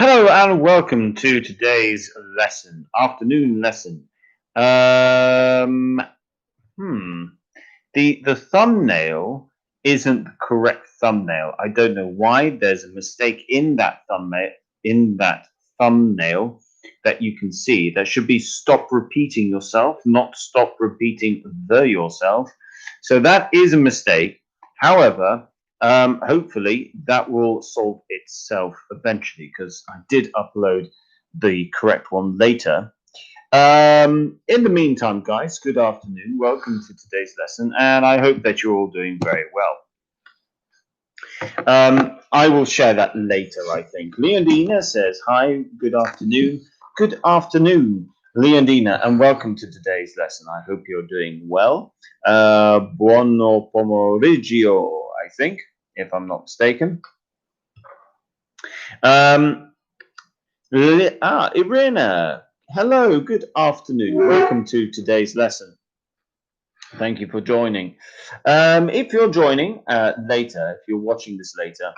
Hello and welcome to today's lesson, afternoon lesson. Um, hmm. The thumbnail isn't the correct thumbnail. I don't know why. There's a mistake in that thumbnail that you can see. That should be stop repeating yourself, not stop repeating the yourself. So that is a mistake. However, hopefully that will solve itself eventually because I did upload the correct one later. In the meantime, guys, good afternoon. Welcome to today's lesson, and I hope that you're all doing very well. I will share that later, I think. Leondina says, hi, good afternoon. Good afternoon, Leondina, and welcome to today's lesson. I hope you're doing well. Buono pomeriggio, I think, if I'm not mistaken. Irina, hello, good afternoon. Welcome to today's lesson. Thank you for joining. If you're joining later, if you're watching this later,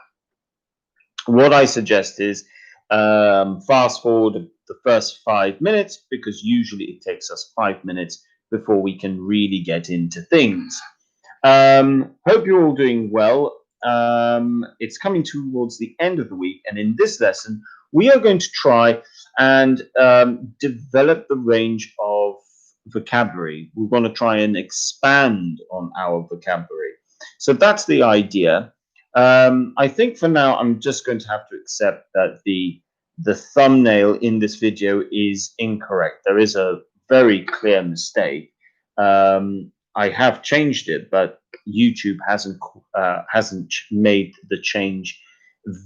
what I suggest is fast forward the first 5 minutes because usually it takes us 5 minutes before we can really get into things. Hope you're all doing well. It's coming towards the end of the week, and in this lesson, we are going to try and develop the range of vocabulary. We want to try and expand on our vocabulary. So that's the idea. I think for now, I'm just going to have to accept that the thumbnail in this video is incorrect. There is a very clear mistake. I have changed it, but YouTube hasn't made the change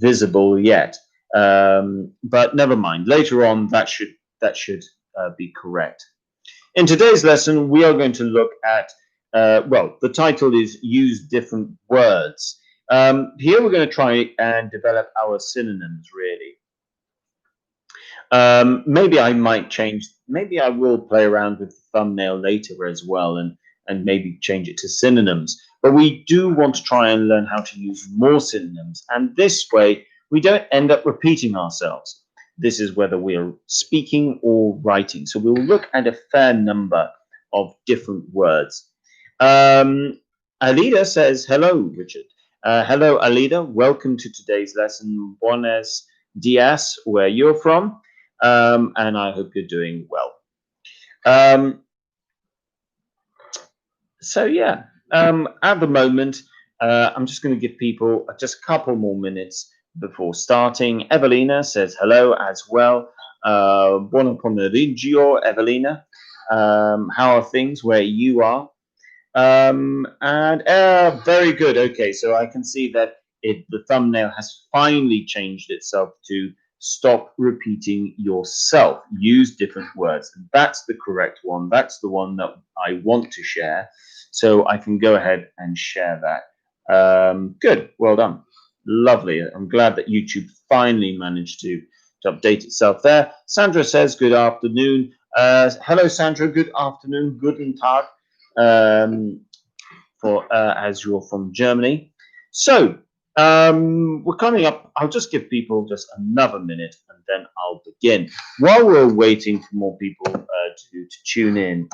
visible yet. But never mind. Later on, that should be correct. In today's lesson, we are going to look at well, the title is use different words. Here we're going to try and develop our synonyms, really. Maybe I might change, maybe I will play around with the thumbnail later as well and maybe change it to synonyms. But we do want to try and learn how to use more synonyms. And this way, we don't end up repeating ourselves. This is whether we are speaking or writing. So we'll look at a fair number of different words. Alida says, hello, Richard. Hello, Alida. Welcome to today's lesson. Buenos dias, where you're from. And I hope you're doing well. So yeah, at the moment, I'm just going to give people just a couple more minutes before starting. Evelina says hello as well. Buon pomeriggio, Evelina. How are things where you are? And very good. Okay, so I can see that the thumbnail has finally changed itself to stop repeating yourself. Use different words. That's the correct one. That's the one that I want to share. So I can go ahead and share that. Good. Well done. Lovely. I'm glad that YouTube finally managed to update itself there. Sandra says, good afternoon. Hello, Sandra. Good afternoon. Guten Tag. As you're from Germany. So we're coming up. I'll just give people just another minute and then I'll begin. While we're waiting for more people to tune in,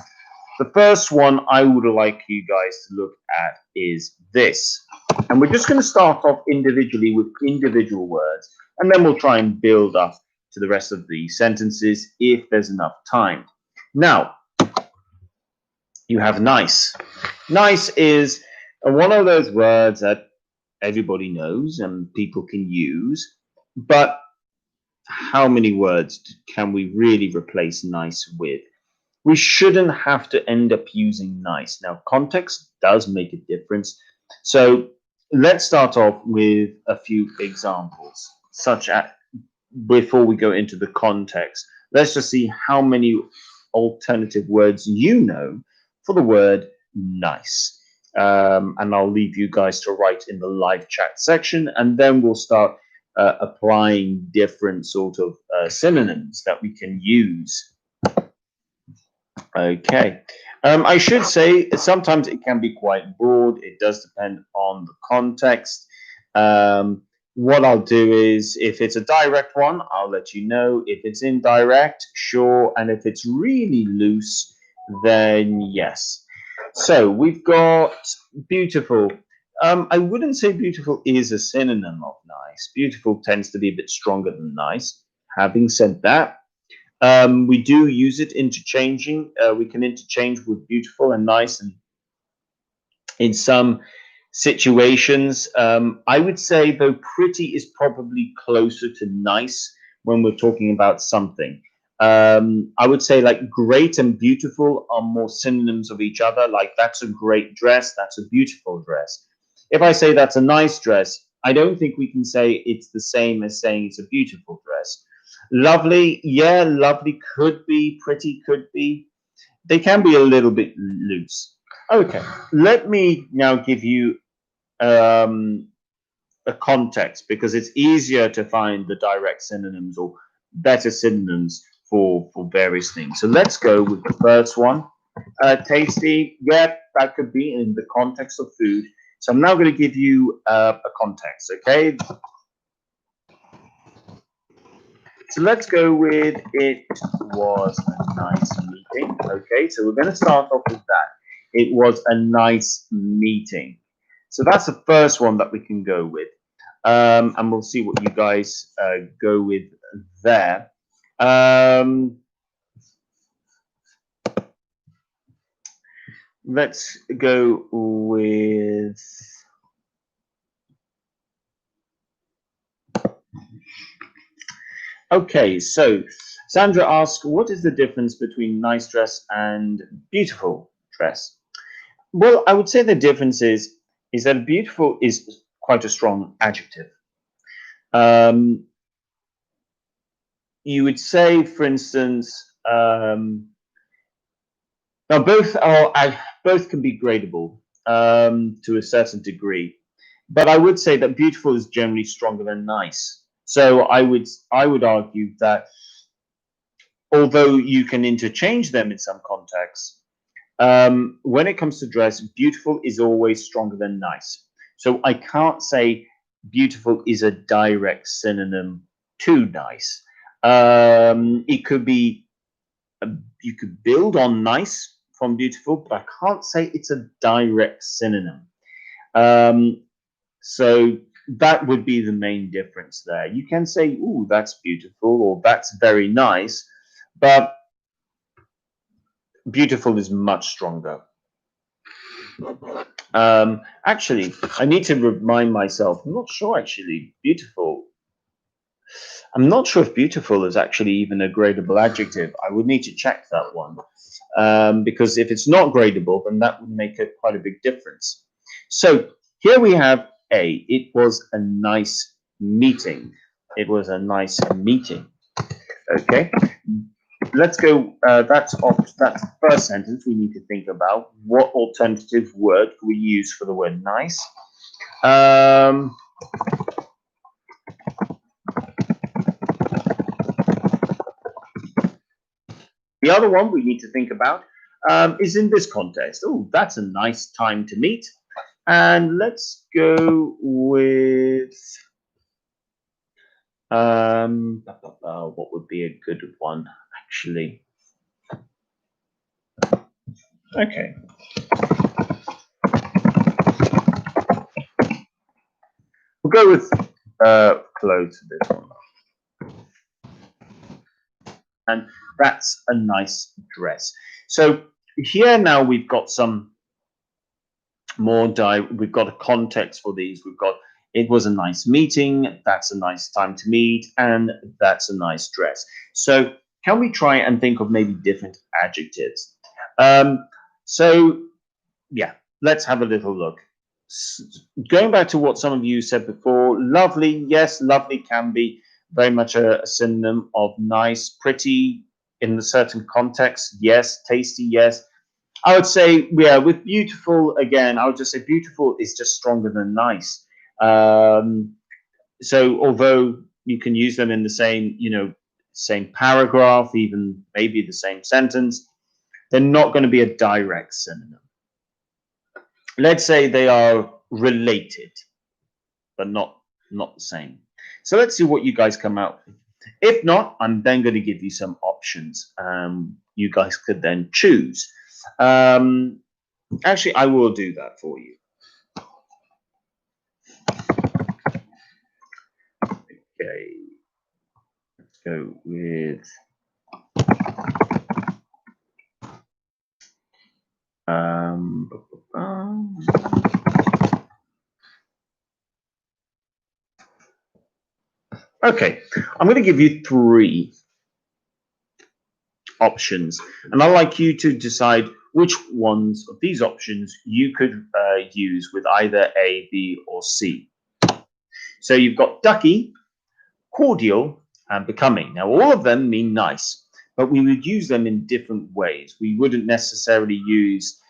the first one I would like you guys to look at is this. And we're just going to start off individually with individual words, and then we'll try and build up to the rest of the sentences if there's enough time. Now, you have nice. Nice is one of those words that everybody knows and people can use, but how many words can we really replace nice with? We shouldn't have to end up using nice. Now, context does make a difference. So let's start off with a few examples, such as, before we go into the context, let's just see how many alternative words you know for the word nice. And I'll leave you guys to write in the live chat section, and then we'll start applying different sort of synonyms that we can use. Okay. I should say sometimes it can be quite broad. It does depend on the context. what I'll do is, if it's a direct one, I'll let you know. If it's indirect, sure. And if it's really loose, then yes. So we've got beautiful. I wouldn't say beautiful is a synonym of nice. Beautiful tends to be a bit stronger than nice. Having said that, we do use it interchanging. We can interchange with beautiful and nice, and in some situations, I would say, though, pretty is probably closer to nice when we're talking about something. I would say like great and beautiful are more synonyms of each other. Like, that's a great dress, that's a beautiful dress. If I say that's a nice dress, I don't think we can say it's the same as saying it's a beautiful dress. Lovely, yeah, lovely could be, pretty could be. They can be a little bit loose. Okay, let me now give you a context, because it's easier to find the direct synonyms or better synonyms for various things. So let's go with the first one. Tasty, yeah, that could be in the context of food. So I'm now going to give you a context, okay? So let's go with it was a nice meeting. Okay, so we're going to start off with that. It was a nice meeting. So that's the first one that we can go with. And we'll see what you guys go with there. Let's go with... Okay, so Sandra asks, what is the difference between nice dress and beautiful dress? Well, I would say the difference is that beautiful is quite a strong adjective. You would say, for instance, now both can be gradable to a certain degree, but I would say that beautiful is generally stronger than nice. So I would argue that although you can interchange them in some contexts, when it comes to dress, beautiful is always stronger than nice. So I can't say beautiful is a direct synonym to nice. It could be, you could build on nice from beautiful, but I can't say it's a direct synonym. So that would be the main difference there. You can say, "Ooh, that's beautiful," or "That's very nice," but beautiful is much stronger. Actually, I need to remind myself. I'm not sure, actually. Beautiful. I'm not sure if beautiful is actually even a gradable adjective. I would need to check that one. Because if it's not gradable, then that would make quite a big difference. So here we have A. It was a nice meeting. It was a nice meeting. Okay. Let's go. That's the first sentence we need to think about. What alternative word can we use for the word nice? The other one we need to think about is in this context. Oh, that's a nice time to meet. And let's go with what would be a good one, actually? Okay. We'll go with clothes for this one. And that's a nice dress. So here now we've got some more we've got a context for these. We've got it was a nice meeting, that's a nice time to meet, and that's a nice dress. So can we try and think of maybe different adjectives? So yeah, let's have a little look. Going back to what some of you said before, lovely, yes, lovely can be very much a synonym of nice. Pretty in a certain context, yes. Tasty, yes. I would say, yeah, with beautiful, again, I would just say beautiful is just stronger than nice. So although you can use them in the same, same paragraph, even maybe the same sentence, they're not going to be a direct synonym. Let's say they are related, but not not the same. So let's see what you guys come out with. If not, I'm then going to give you some options. You guys could then choose. Actually, I will do that for you. Okay, let's go with okay, I'm going to give you 3 options, and I'd like you to decide which ones of these options you could use with either A, B, or C. So you've got ducky, cordial, and becoming. Now, all of them mean nice, but we would use them in different ways. We wouldn't necessarily use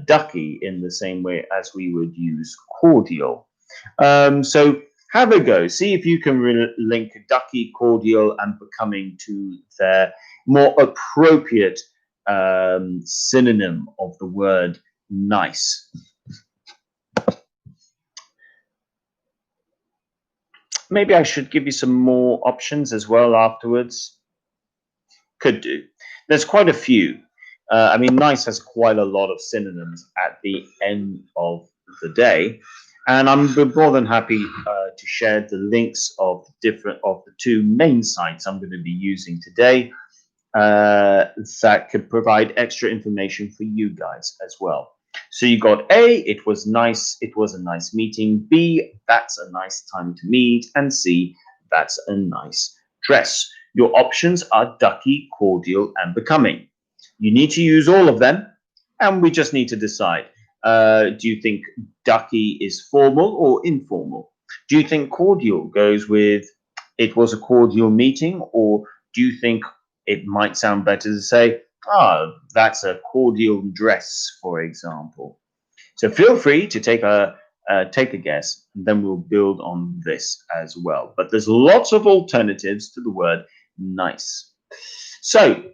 ducky in the same way as we would use cordial. So have a go. See if you can link ducky, cordial, and becoming to their more appropriate synonym of the word nice. Maybe I should give you some more options as well afterwards. Could do. There's quite a few. I mean, nice has quite a lot of synonyms at the end of the day. And I'm more than happy to share the links of the 2 main sites I'm going to be using today that could provide extra information for you guys as well. So you got A, it was nice, it was a nice meeting. B, that's a nice time to meet. And C, that's a nice dress. Your options are ducky, cordial, and becoming. You need to use all of them, and we just need to decide. Do you think ducky is formal or informal? Do you think cordial goes with it was a cordial meeting, or do you think it might sound better to say, oh, that's a cordial dress, for example? So feel free to take a guess, and then we'll build on this as well. But there's lots of alternatives to the word nice. So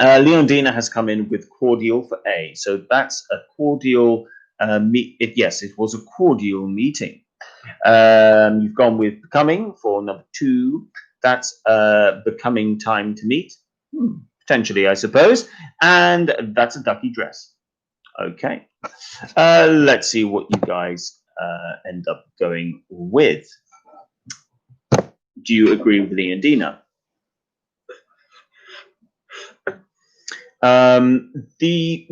Leondina has come in with cordial for A. So that's a cordial yes, it was a cordial meeting. You've gone with becoming for number 2. That's becoming time to meet. Potentially, I suppose. And that's a ducky dress. Okay. Let's see what you guys end up going with. Do you agree with Leondina? The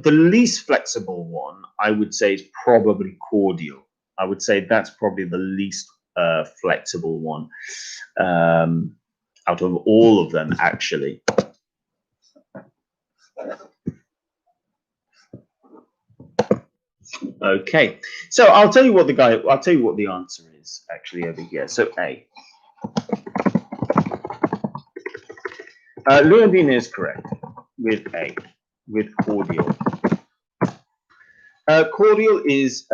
least flexible one, I would say, is probably cordial. I would say that's probably the least flexible one out of all of them, actually. Okay, so I'll tell you what the answer is actually over here. So A. Leondina is correct with A, with cordial. Cordial is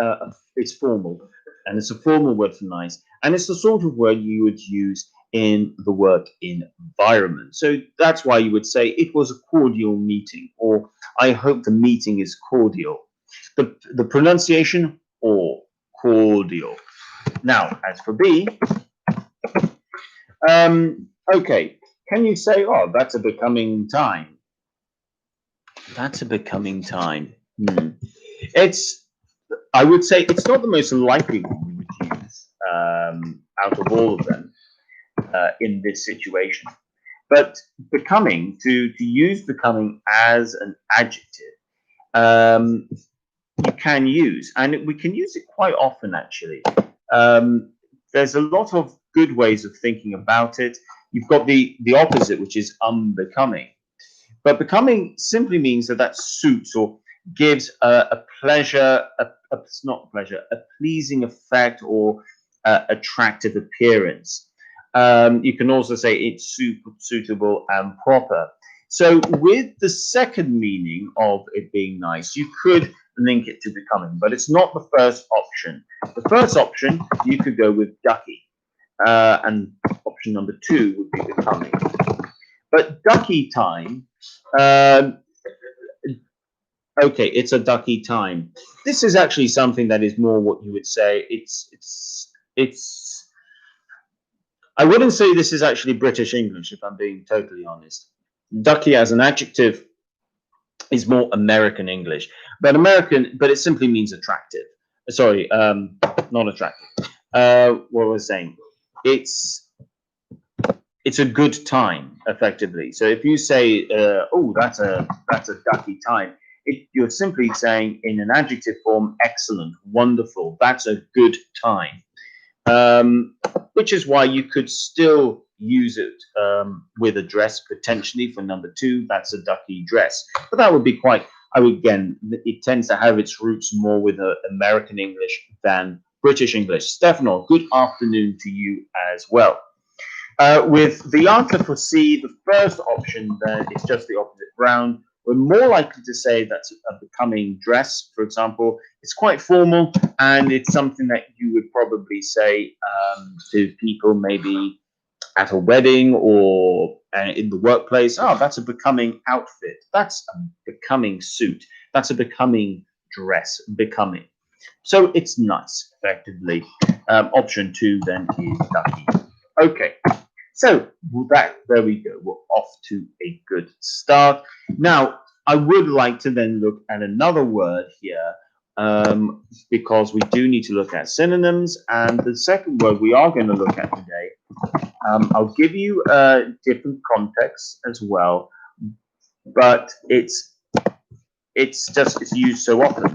it's formal, and it's a formal word for nice, and it's the sort of word you would use in the work environment. So that's why you would say it was a cordial meeting, or I hope the meeting is cordial. The pronunciation, or cordial. Now, as for B, okay, can you say, oh, that's a becoming time? That's a becoming time. I would say it's not the most likely one we would use out of all of them in this situation. But becoming, to use becoming as an adjective, you can use, and we can use it quite often, actually. There's a lot of good ways of thinking about it. You've got the opposite, which is unbecoming. But becoming simply means that suits or gives a pleasure, it's not pleasure, a pleasing effect or attractive appearance. You can also say it's suitable and proper. So with the second meaning of it being nice, you could link it to becoming, but it's not the first option. The first option, you could go with ducky, and option number 2 would be becoming. But ducky time, okay, it's a ducky time. This is actually something that is more what you would say. It's it's, I wouldn't say this is actually British English, if I'm being totally honest. Ducky as an adjective is more American English, but it simply means attractive. Sorry, not attractive. What was I saying? It's a good time, effectively. So if you say, "Oh, that's a ducky time," you're simply saying in an adjective form, "Excellent, wonderful, that's a good time." Which is why you could still use it with a dress potentially for number two. That's a ducky dress, but that would be quite. Again, it tends to have its roots more with American English than British English. Stefano, good afternoon to you as well. With the answer for C, the first option, then it's just the opposite brown. We're more likely to say that's a becoming dress, for example. It's quite formal, and it's something that you would probably say to people maybe at a wedding or in the workplace. Oh, that's a becoming outfit. That's a becoming suit. That's a becoming dress. Becoming. So it's nice, effectively. Option two then is ducky. Okay. So there we go. We're off to a good start. Now, I would like to then look at another word here because we do need to look at synonyms. And the second word we are going to look at today, I'll give you a different context as well, but it's used so often.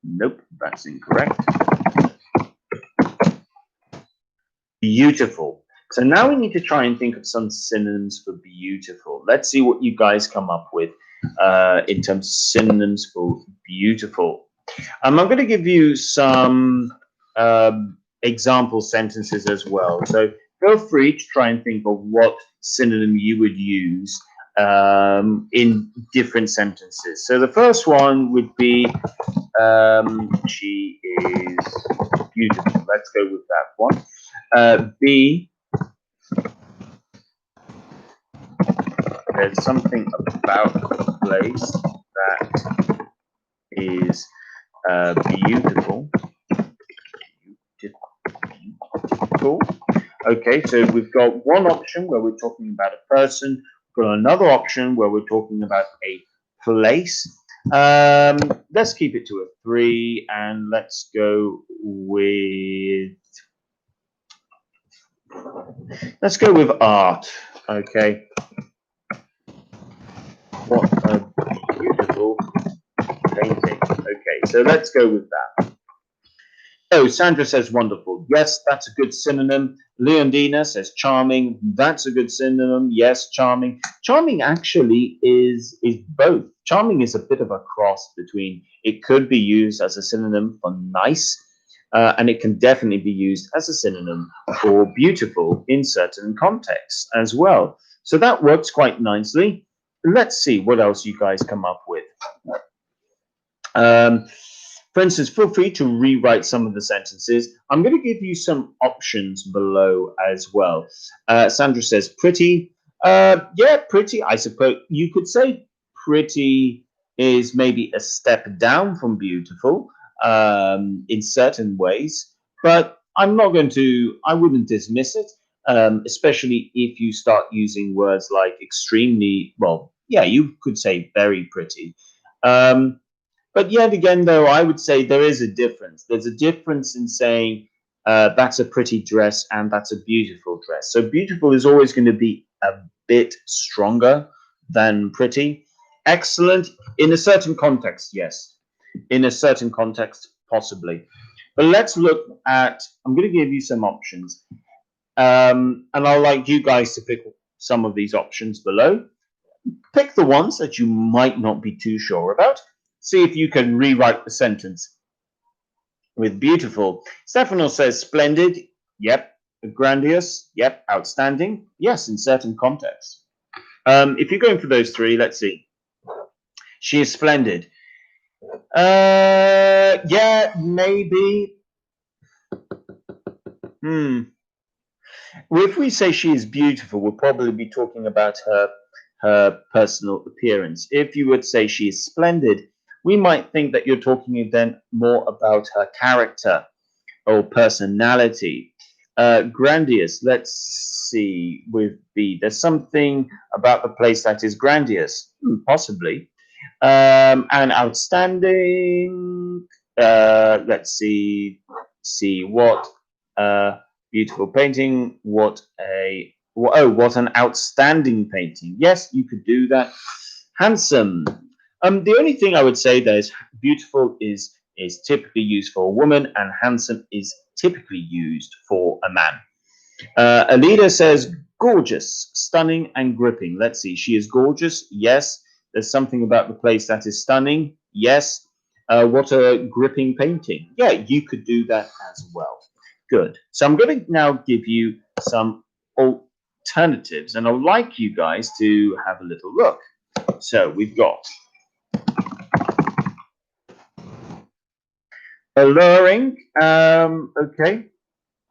Nope, that's incorrect. Beautiful. So now we need to try and think of some synonyms for beautiful. Let's see what you guys come up with in terms of synonyms for beautiful. I'm going to give you some example sentences as well. So feel free to try and think of what synonym you would use in different sentences. So the first one would be she is beautiful. Let's go with that one. B, there's something about the place that is beautiful. Beautiful. Okay, so we've got one option where we're talking about a person. We've got another option where we're talking about a place. Let's keep it to a 3, and let's go with art. Okay. What a beautiful painting. Okay, so let's go with that. Oh, Sandra says wonderful. Yes, that's a good synonym. Leondina says charming. That's a good synonym. Yes, charming. Charming actually is both. Charming is a bit of a cross between, it could be used as a synonym for nice, and it can definitely be used as a synonym for beautiful in certain contexts as well. So that works quite nicely. Let's see what else you guys come up with. For instance, feel free to rewrite some of the sentences. I'm going to give you some options below as well. Sandra says pretty. Yeah, pretty. I suppose you could say pretty is maybe a step down from beautiful in certain ways, but I wouldn't dismiss it, especially if you start using words like extremely, well, yeah, you could say very pretty. But yet again, though, I would say there is a difference. There's a difference in saying that's a pretty dress and that's a beautiful dress. So beautiful is always going to be a bit stronger than pretty. Excellent in a certain context, yes. In a certain context, possibly. But let's look at, I'm going to give you some options. And I'd like you guys to pick some of these options below. Pick the ones that you might not be too sure about. See if you can rewrite the sentence with beautiful. Stefano says splendid. Yep. Grandiose. Yep. Outstanding. Yes, in certain contexts. If you're going for those 3, let's see. She is splendid. Yeah, maybe. Well, if we say she is beautiful, we'll probably be talking about her personal appearance. If you would say she is splendid, we might think that you're talking then more about her character. or personality. Grandiose, let's see, with B. There's something about the place that is grandiose, possibly. And outstanding, let's see what beautiful painting, what an outstanding painting. Yes, you could do that. Handsome. The only thing I would say there is beautiful is typically used for a woman, and handsome is typically used for a man. Alida says gorgeous, stunning, and gripping. Let's see. She is gorgeous. Yes. There's something about the place that is stunning. Yes. What a gripping painting. Yeah, you could do that as well. Good. So I'm going to now give you some alternatives, and I'd like you guys to have a little look. So we've got alluring. Okay.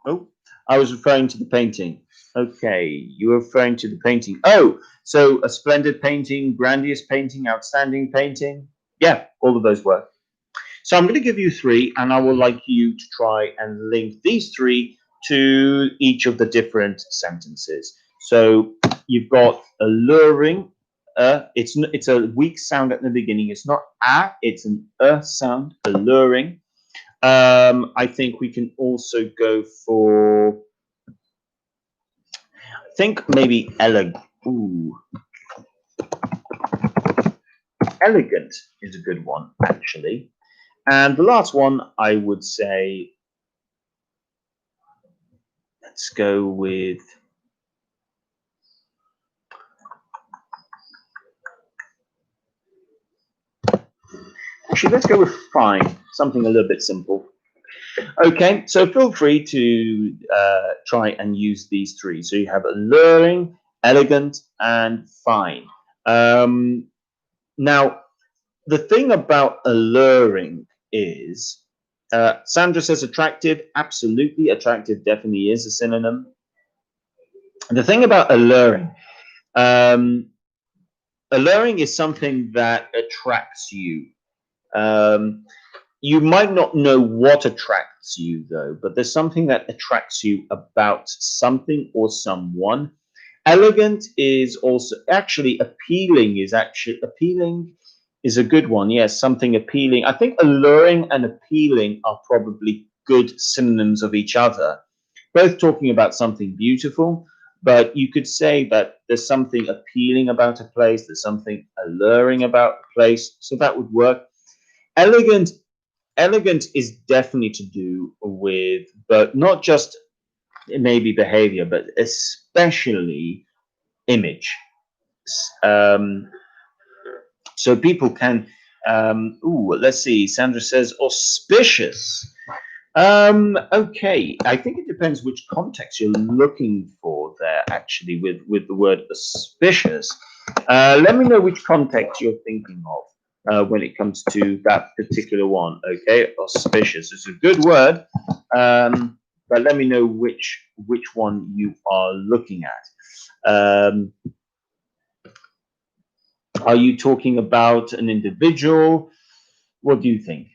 Oh, I was referring to the painting. Okay, you were referring to the painting. Oh, so a splendid painting, grandiose painting, outstanding painting. Yeah, all of those work. So I'm going to give you three, and I would like you to try and link these three to each of the different sentences. So you've got alluring. It's a weak sound at the beginning. It's not a, it's an sound. Alluring. I think we can also go for, I think maybe elegant. Ooh. Elegant is a good one, actually. And the last one, I would say, let's go with, actually, let's go with fine, something a little bit simple. Okay, so feel free to try and use these three. So you have alluring, elegant, and fine. Now, the thing about alluring is, Sandra says attractive. Absolutely, attractive definitely is a synonym. The thing about alluring, alluring is something that attracts you. You might not know what attracts you, though, but there's something that attracts you about something or someone. Elegant is also actually appealing. Appealing is a good one. Yes, something appealing. I think alluring and appealing are probably good synonyms of each other, both talking about something beautiful. But you could say that there's something appealing about a place, there's something alluring about a place, so that would work. Elegant is definitely to do with, but not just maybe behavior, but especially image. So people can, let's see, Sandra says auspicious. Okay, I think it depends which context you're looking for there, actually, with the word auspicious. Let me know which context you're thinking of when it comes to that particular one. Okay, auspicious is a good word, but let me know which one you are looking at. Are you talking about an individual? What do you think?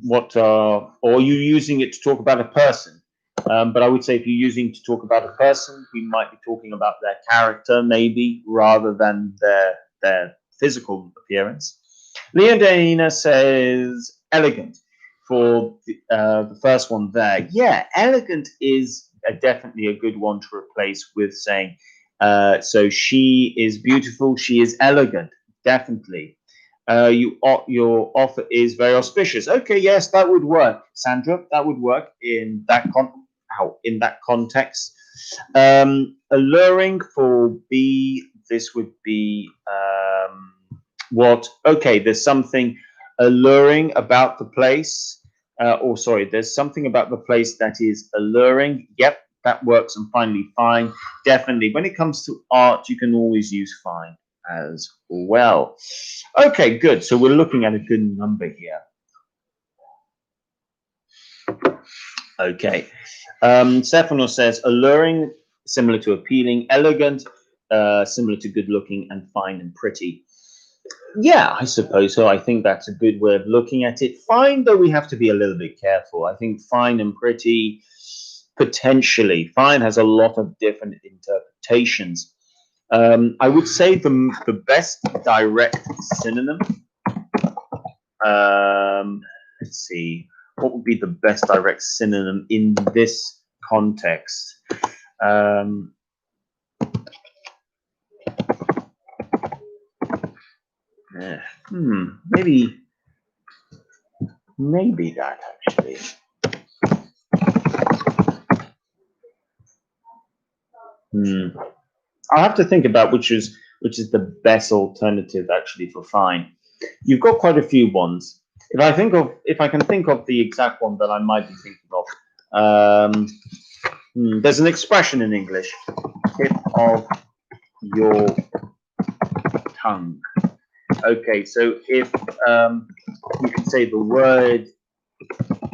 Or are you using it to talk about a person? But I would say if you're using to talk about a person, we might be talking about their character, maybe, rather than their physical appearance. Leonina says elegant for the first one there. Yeah, elegant is definitely a good one to replace with saying, so she is beautiful, she is elegant. Definitely. Your offer is very auspicious. Okay, yes, that would work, Sandra. That would work in that context. Alluring for B. This would be what? Okay, there's something alluring about the place. There's something about the place that is alluring. Yep, that works. And finally, fine. Definitely. When it comes to art, you can always use fine as well. Okay, good. So we're looking at a good number here. Okay. Stefano says alluring, similar to appealing, elegant, similar to good looking, and fine and pretty. Yeah, I suppose so. I think that's a good way of looking at it. Fine, though, we have to be a little bit careful. I think fine and pretty, potentially. Fine has a lot of different interpretations. I would say the best direct synonym. Um, let's see, what would be the best direct synonym in this context? Um, yeah, maybe that actually. I'll have to think about which is the best alternative actually for fine. You've got quite a few ones. If I can think of the exact one that I might be thinking of, there's an expression in English, tip of your tongue. Okay, so if you can say the word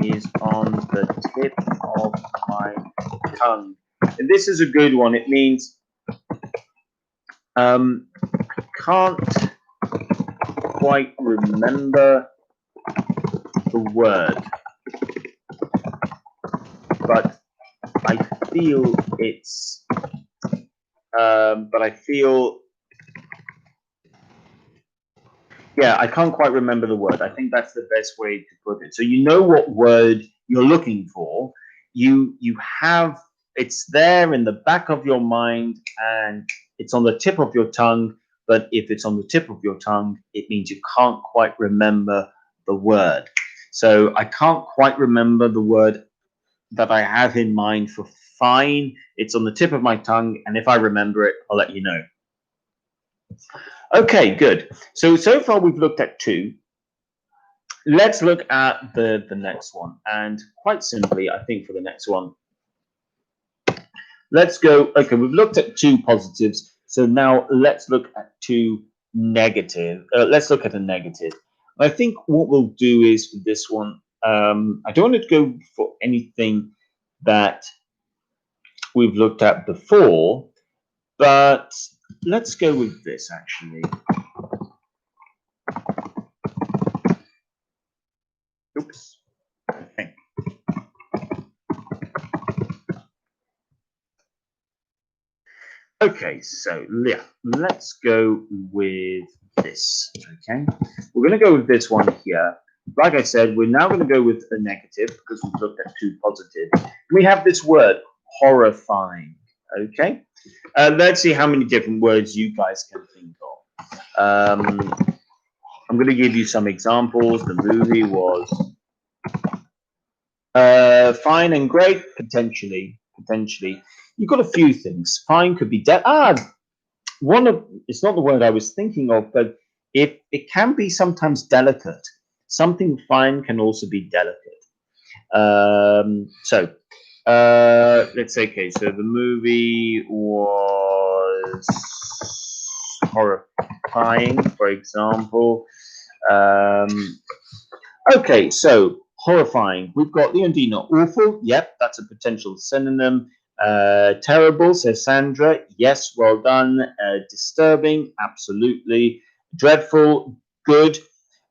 is on the tip of my tongue, and this is a good one. It means I can't quite remember the word, but I feel it's. But I feel. Yeah, I can't quite remember the word. I think that's the best way to put it. So you know what word you're looking for. You have it's there in the back of your mind, and it's on the tip of your tongue. But if it's on the tip of your tongue, it means you can't quite remember the word. So I can't quite remember the word that I have in mind for fine. It's on the tip of my tongue, and if I remember it, I'll let you know. Okay, good. So far we've looked at two. Let's look at the next one. And quite simply, I think for the next one, let's go. Okay, we've looked at two positives. So now let's look at two negative. Let's look at a negative. I think what we'll do is for this one, I don't want to go for anything that we've looked at before, but let's go with this actually. Oops. Okay. Okay, so yeah, let's go with this. Okay, we're going to go with this one here. Like I said, we're now going to go with a negative because we've looked at two positive. We have this word horrifying. Okay, let's see how many different words you guys can think of. I'm going to give you some examples. The movie was fine and great, potentially. Potentially, you've got a few things. Fine could be one of it's not the word I was thinking of, but it can be sometimes delicate. Something fine can also be delicate. Let's say, okay, so the movie was horrifying, for example. Um, okay, so horrifying. We've got Leondina, awful. Yep, that's a potential synonym. Terrible, says Sandra. Yes, well done. Disturbing, absolutely. Dreadful, good.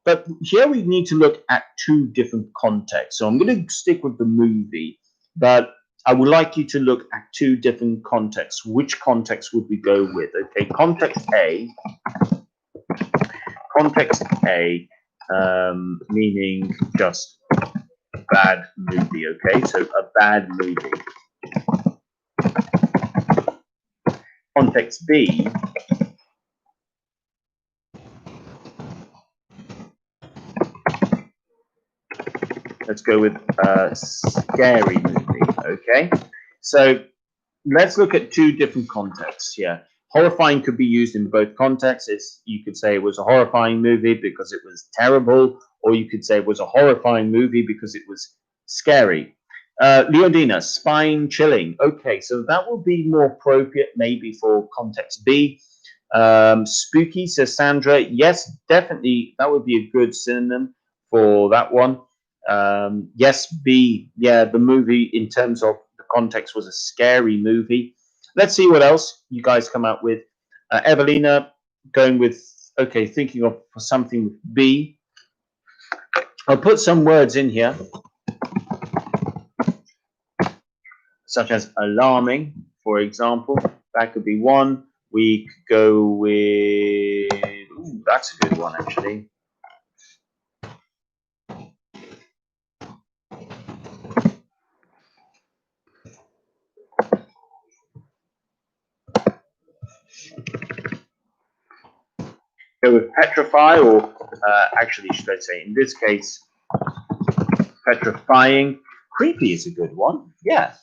But here we need to look at two different contexts. So I'm going to stick with the movie, but I would like you to look at two different contexts. Which context would we go with? Okay, context A. Context A, meaning just bad movie. Okay, so a bad movie. Context B, let's go with a scary movie. Okay, so let's look at two different contexts here. Horrifying could be used in both contexts. You could say it was a horrifying movie because it was terrible, or you could say it was a horrifying movie because it was scary. Leondina, spine chilling. Okay, so that would be more appropriate maybe for context B. Spooky, says Sandra. Yes, definitely, that would be a good synonym for that one. Yes, B. Yeah, the movie in terms of the context was a scary movie. Let's see what else you guys come out with. Evelina going with Okay, thinking of something with B. I'll put some words in here, such as alarming, for example. That could be one. We could go with, ooh, that's a good one actually. Go with petrify, or actually, should I say, in this case, petrifying. Creepy is a good one. Yeah,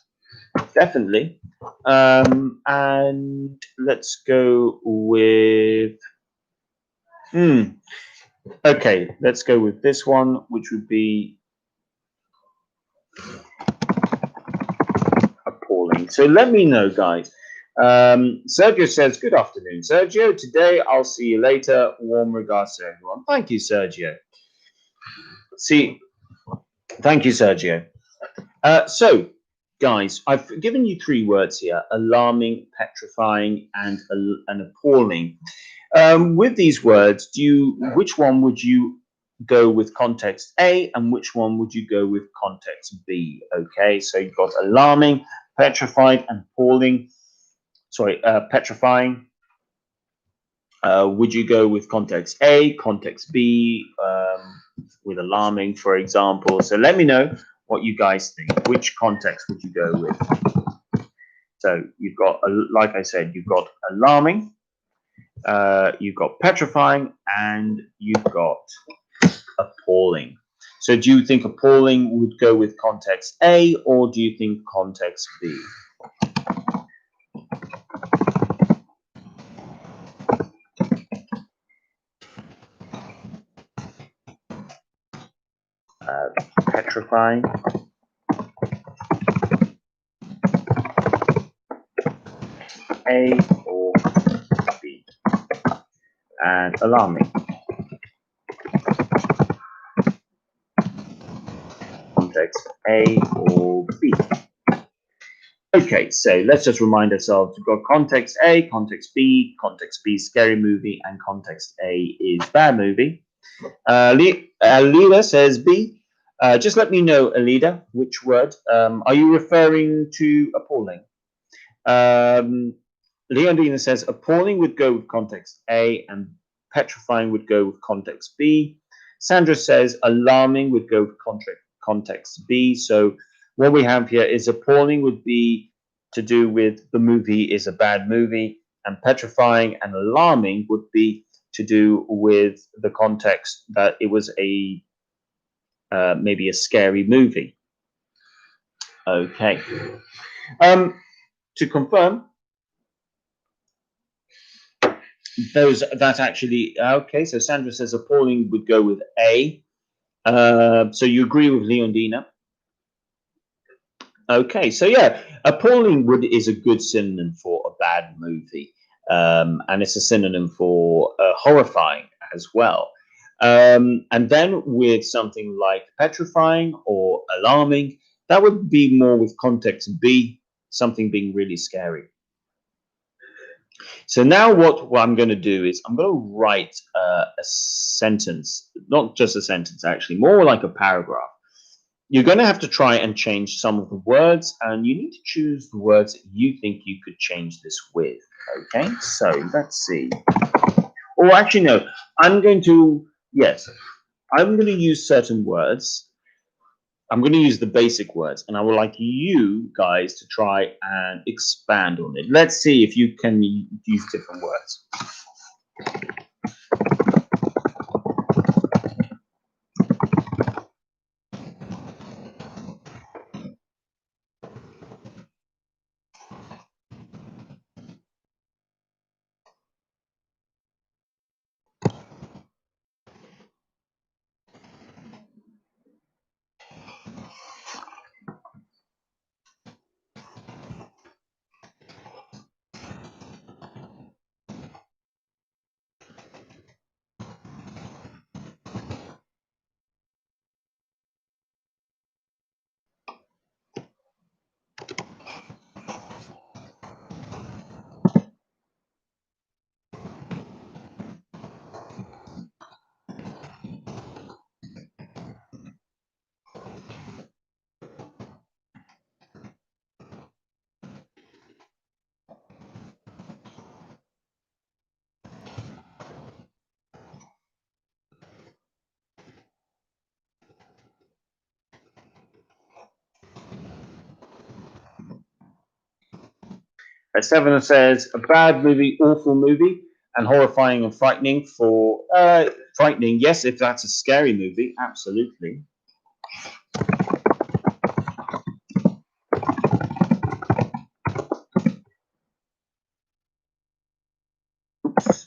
definitely. And let's go with. Okay, let's go with this one, which would be appalling. So let me know, guys. Sergio says, good afternoon, Sergio. Today, I'll see you later. Warm regards to everyone. Thank you, Sergio. Thank you, Sergio. So, guys, I've given you three words here: alarming, petrifying, and appalling. With these words, which one would you go with context A, and which one would you go with context B? Okay, so you've got alarming, petrified, and appalling. Sorry, petrifying. Would you go with context A, context B, with alarming, for example? So let me know what you guys think. Which context would you go with? So you've got, like I said, you've got alarming, you've got petrifying, and you've got appalling. So do you think appalling would go with context A, or do you think context B? Petrifying, A or B, and alarming, context A or B. Okay, so let's just remind ourselves, we've got context A, context B scary movie, and context A is bad movie. Alida says B. Just let me know, Alida, which word. Are you referring to appalling? Leondina says appalling would go with context A, and petrifying would go with context B. Sandra says alarming would go with context B. So what we have here is appalling would be to do with the movie is a bad movie, and petrifying and alarming would be to do with the context that it was a maybe a scary movie. Okay. To confirm, that's actually okay. So Sandra says appalling would go with A. So you agree with Leondina? Okay, so yeah, appalling is a good synonym for a bad movie, and it's a synonym for horrifying as well. And then with something like petrifying or alarming, that would be more with context B, something being really scary. So now what I'm going to do is I'm going to write a sentence, not just a sentence actually, more like a paragraph. You're going to have to try and change some of the words, and you need to choose the words that you think you could change this with. Okay, so let's see. Or actually, no, I'm going to use certain words. I'm going to use the basic words, and I would like you guys to try and expand on it. Let's see if you can use different words. Seven says a bad movie, awful movie, and horrifying and frightening for frightening. Yes, if that's a scary movie, absolutely. Oops.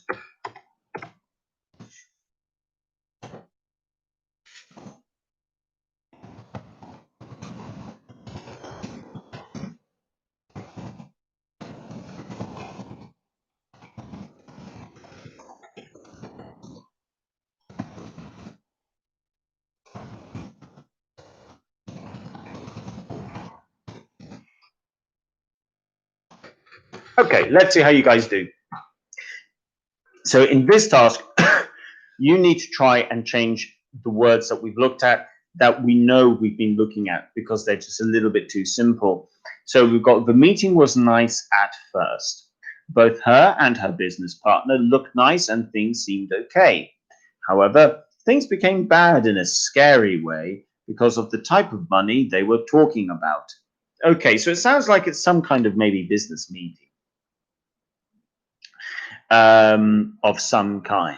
Okay, let's see how you guys do. So in this task, you need to try and change the words that we've looked at that we know we've been looking at because they're just a little bit too simple. So we've got the meeting was nice at first. Both her and her business partner looked nice and things seemed okay. However, things became bad in a scary way because of the type of money they were talking about. Okay, so it sounds like it's some kind of maybe business meeting of some kind.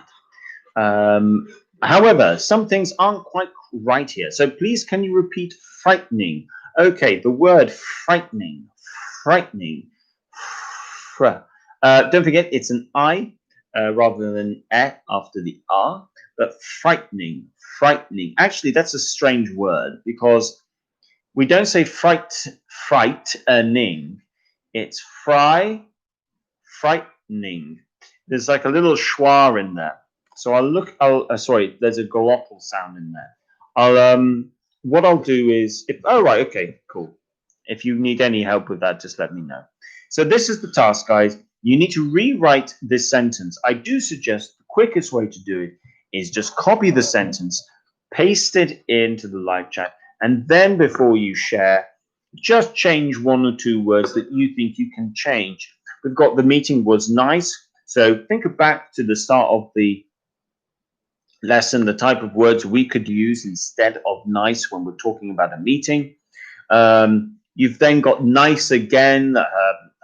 However, some things aren't quite right here. So please, can you repeat frightening? Okay, the word frightening, frightening. Don't forget, it's an I rather than an E after the R. But frightening, frightening. Actually, that's a strange word because we don't say frightening. It's frightening. There's like a little schwa in there. So sorry, there's a glottal sound in there. What I'll do is, right, okay, cool. If you need any help with that, just let me know. So this is the task, guys. You need to rewrite this sentence. I do suggest the quickest way to do it is just copy the sentence, paste it into the live chat, and then before you share, just change one or two words that you think you can change. We've got the meeting was nice. So think back to the start of the lesson, the type of words we could use instead of nice when we're talking about a meeting. You've then got nice again.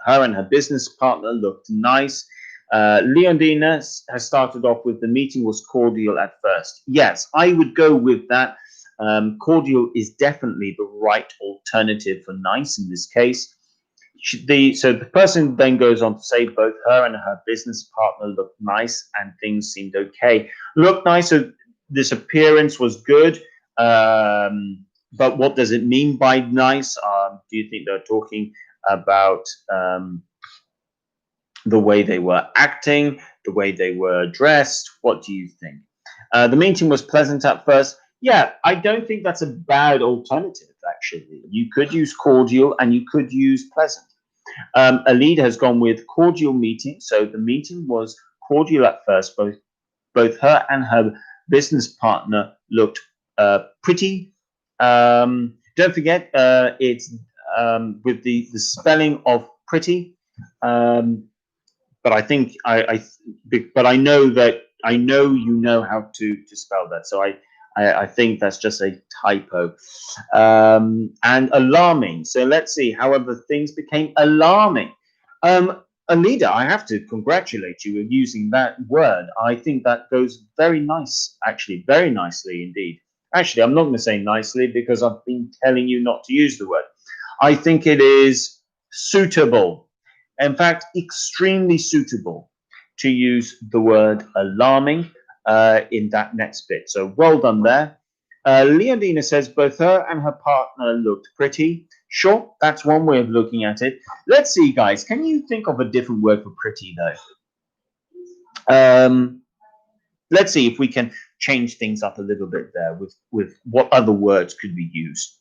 Her and her business partner looked nice. Leondina has started off with the meeting was cordial at first. Yes, I would go with that. Cordial is definitely the right alternative for nice in this case. So the person then goes on to say both her and her business partner looked nice and things seemed okay. Looked nice, so this appearance was good. But what does it mean by nice? Do you think they're talking about the way they were acting, the way they were dressed? What do you think? The meeting was pleasant at first. Yeah, I don't think that's a bad alternative, actually. You could use cordial and you could use pleasant. Alida has gone with cordial meeting. So the meeting was cordial at first. Both her and her business partner looked pretty. Don't forget, it's with the spelling of pretty. But I think but I know that you know how to spell that. So I think that's just a typo. And alarming. So let's see. However, things became alarming. Alida, I have to congratulate you with using that word. I think that goes very nice, actually, very nicely indeed. Actually, I'm not going to say nicely because I've been telling you not to use the word. I think it is suitable. In fact, extremely suitable to use the word alarming in that next bit. So well done there. Leondina says both her and her partner looked pretty. Sure, that's one way of looking at it. Let's see, guys. Can you think of a different word for pretty, though? Let's see if we can change things up a little bit there with what other words could we use.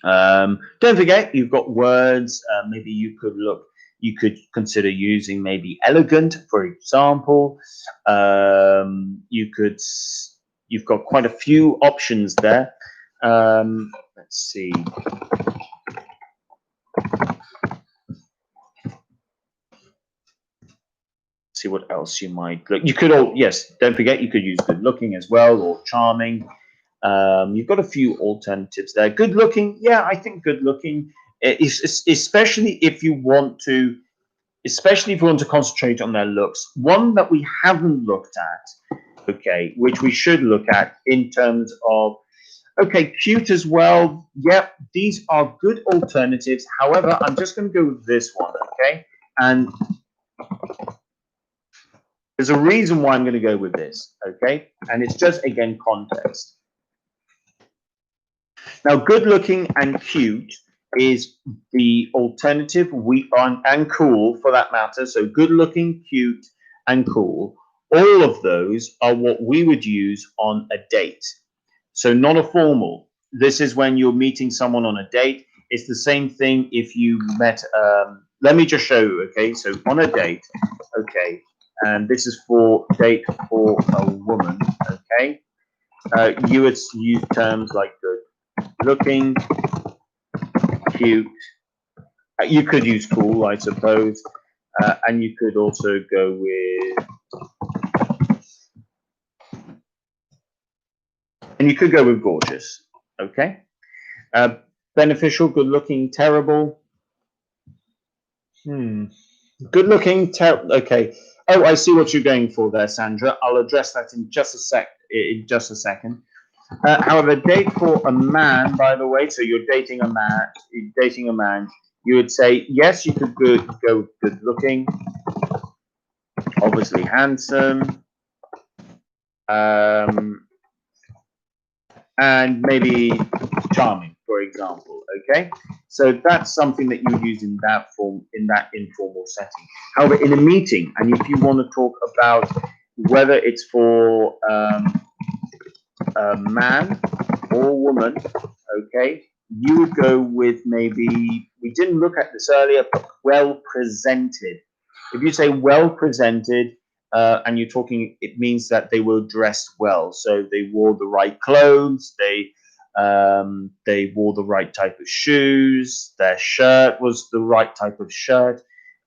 Don't forget, you've got words. Maybe you could consider using maybe elegant, for example. You've got quite a few options there. Let's see. See what else you might look. You could yes, don't forget you could use good looking as well, or charming. You've got a few alternatives there. Good looking, yeah, I think good looking Especially if you want to, concentrate on their looks. One that we haven't looked at, okay, which we should look at in terms of, okay, cute as well. Yep, these are good alternatives. However, I'm just going to go with this one, okay? And there's a reason why I'm going to go with this, okay? And it's just, again, context. Now, good looking and cute is the alternative, and cool for that matter. So good looking, cute, and cool. All of those are what we would use on a date. So not a formal. This is when you're meeting someone on a date. It's the same thing if you met, let me just show you, okay? So on a date, okay, and this is for date for a woman, okay? You would use terms like good looking, cute. You could use cool, I suppose, and you could also go with, gorgeous. Okay, beneficial, good looking, terrible. Good looking, okay. Oh, I see what you're going for there, Sandra. I'll address that in just a second. However, date for a man, by the way, so you're dating a man, you would say, yes, you could go good looking, obviously handsome, and maybe charming, for example, okay? So that's something that you would use in that form, in that informal setting. However, in a meeting, and if you want to talk about whether it's for a man or woman, okay, you would go with, maybe, we didn't look at this earlier, but well presented. If you say well presented, and you're talking, it means that they were dressed well. So they wore the right clothes, they wore the right type of shoes, their shirt was the right type of shirt,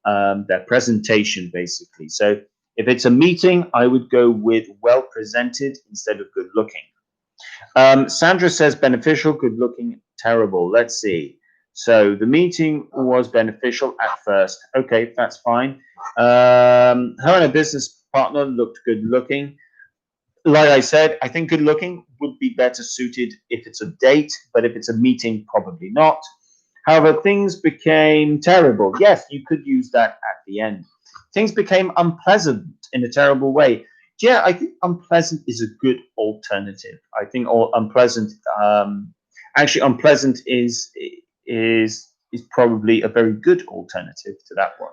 their presentation, basically. So if it's a meeting, I would go with well presented instead of good looking. Sandra says beneficial, good looking, terrible. Let's see. So the meeting was beneficial at first. Okay, that's fine. Her and her business partner looked good looking. Like I said, I think good looking would be better suited if it's a date, but if it's a meeting, probably not. However, things became terrible. Yes, you could use that at the end. Things became unpleasant in a terrible way. Yeah, I think unpleasant is a good alternative. I think unpleasant, actually, unpleasant is probably a very good alternative to that one.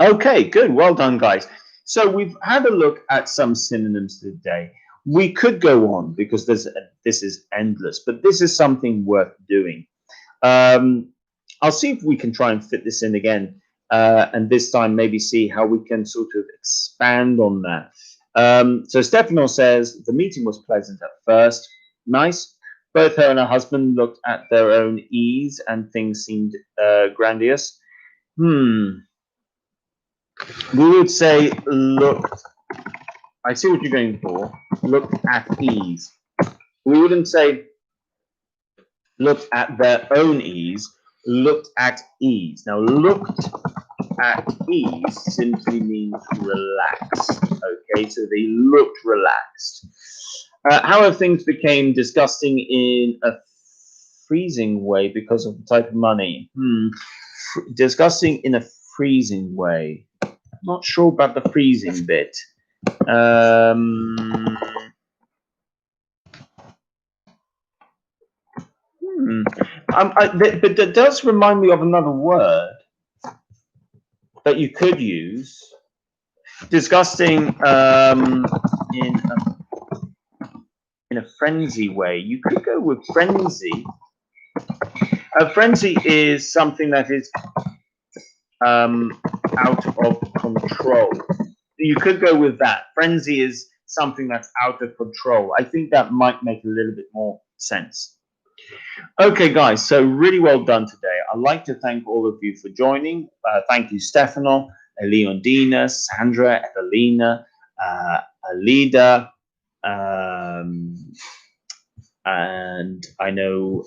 Okay, good. Well done, guys. So we've had a look at some synonyms today. We could go on because this is endless, but this is something worth doing. I'll see if we can try and fit this in again, and this time maybe see how we can sort of expand on that. So Stefano says the meeting was pleasant at first. Nice. Both her and her husband looked at their own ease and things seemed grandiose. We would say looked. I see what you're going for. Looked at ease. We wouldn't say looked at their own ease. Looked at ease. Now, looked at ease simply means relaxed. Okay, so they looked relaxed. However, things became disgusting in a freezing way because of the type of money. Disgusting in a freezing way. Not sure about the freezing bit. But that does remind me of another word that you could use. Disgusting in a frenzy way. You could go with frenzy. A frenzy is something that is out of control. You could go with that. Frenzy is something that's out of control. I think that might make a little bit more sense. Okay, guys, so really well done today. I'd like to thank all of you for joining. Thank you, Stefano, Leondina, Sandra, Evelina, Alida, and I know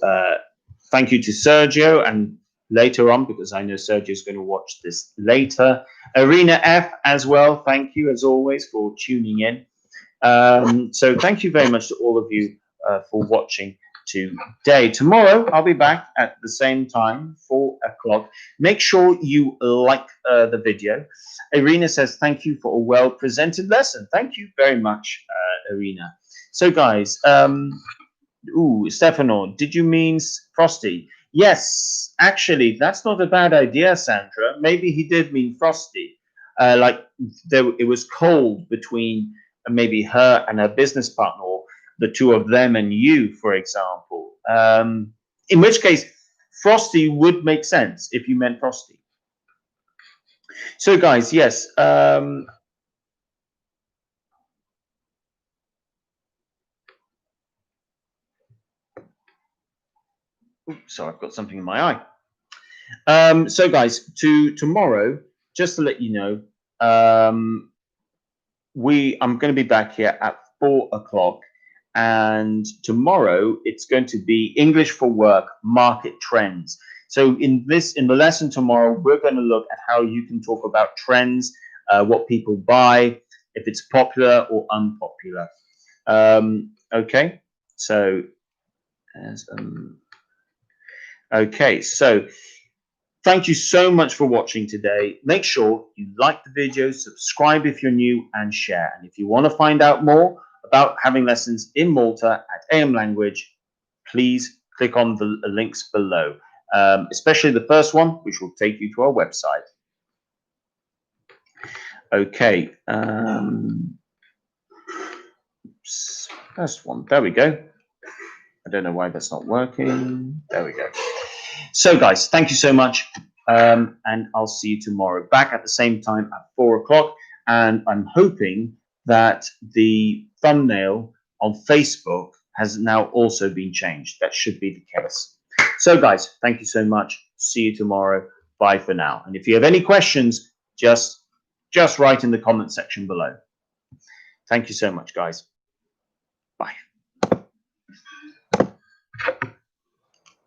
Thank you to Sergio, and later on, because I know Sergio is going to watch this later. Arena F as well. Thank you, as always, for tuning in. So thank you very much to all of you for watching today. Tomorrow, I'll be back at the same time, 4 o'clock. Make sure you like the video. Irina says, thank you for a well-presented lesson. Thank you very much, Irina. So, guys, Stefano, did you mean Frosty? Yes, actually, that's not a bad idea, Sandra. Maybe he did mean Frosty. It was cold between maybe her and her business partner, or the two of them and you, for example. In which case, Frosty would make sense if you meant Frosty. So, guys, yes. So I've got something in my eye. So, guys, tomorrow, just to let you know, I'm going to be back here at 4 o'clock, and tomorrow it's going to be English for Work market trends. So in the lesson tomorrow, we're going to look at how you can talk about trends, what people buy, if it's popular or unpopular. Okay, so okay, so thank you so much for watching today. Make sure you like the video, subscribe if you're new, and share. And if you want to find out more about having lessons in Malta at AM Language, please click on the links below, especially the first one, which will take you to our website. Okay. First one. There we go. I don't know why that's not working. There we go. So, guys, thank you so much. And I'll see you tomorrow back at the same time at 4 o'clock. And I'm hoping that the thumbnail on Facebook has now also been changed. That should be the case. So, guys, thank you so much. See you tomorrow. Bye for now. And if you have any questions, just write in the comment section below. Thank you so much, guys.